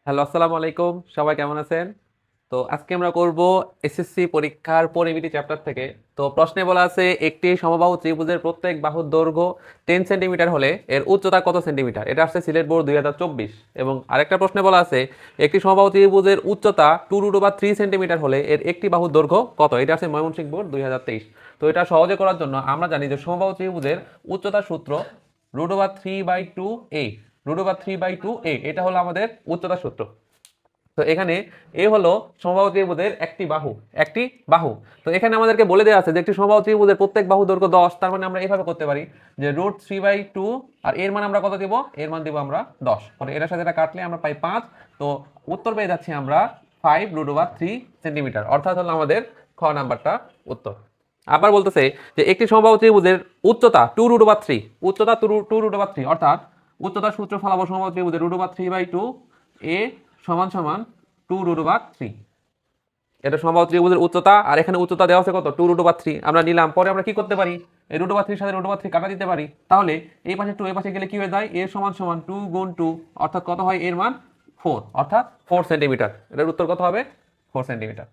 Hello, আসসালামু আলাইকুম। সবাই কেমন আছেন? তো আজকে আমরা করব এসএসসি পরীক্ষার পরিমিতি চ্যাপ্টার থেকে। তো প্রশ্নে বলা আছে একটি সমবাহু ত্রিভুজের প্রত্যেক বাহুর দৈর্ঘ্য 10 সেন্টিমিটার হলে এর উচ্চতা কত সেন্টিমিটার? এটা আসছে সিলেট বোর্ড 2024। এবং আরেকটা প্রশ্নে বলা আছে একটি সমবাহু ত্রিভুজের উচ্চতা 2√3 সেন্টিমিটার হলে এর একটি বাহুর দৈর্ঘ্য কত? এটা আসছে ময়মনসিংহ বোর্ড 2023। তো এটা সহজে করার জন্য আমরা জানি যে সমবাহু ত্রিভুজের উচ্চতার সূত্র √3/2a। √3/2a এটা হলো আমাদের উচ্চতার সূত্র। তো এখানে এ হলো সমবাহু ত্রিভুজের একটি বাহু। তো এখানে আমাদেরকে বলে দেওয়া আছে যে একটি সমবাহু ত্রিভুজের প্রত্যেক বাহু দৈর্ঘ্য 10। তার মানে আমরা এইভাবে করতে পারি যে √3/2 আর এর মান আমরা কত দেব? এর মান দেব আমরা 10। মানে এটার সাথে এটা কাটলে আমরা পাই 5। তো উত্তর পেয়ে যাচ্ছি আমরা 5√3 সেন্টিমিটার, অর্থাৎ হলো আমাদের খ নাম্বারটা উত্তর। আবার বলতেছে যে একটি সমবাহু ত্রিভুজের উচ্চতা 2√3, উচ্চতা 2√3, অর্থাৎ উচ্চতার সূত্র ফলাবো সমবাহু ত্রিভুজের √3/2 এ সমান সমান 2√3। এটা সমবাহু ত্রিভুজের উচ্চতা, আর এখানে উচ্চতা দেওয়া আছে কত? 2√3 আমরা নিলাম। পরে আমরা কি করতে পারি? এই √3 সাথে √3 কাটা দিতে পারি। তাহলে এই পাশে 2 এই পাশে গেলে কি হয়ে যায়? এর সমান সমান 2 গুণ 2, অর্থাৎ কত হয়? এর মান 4, অর্থাৎ 4 সেন্টিমিটার। এটার উত্তর কত হবে? 4 সেন্টিমিটার।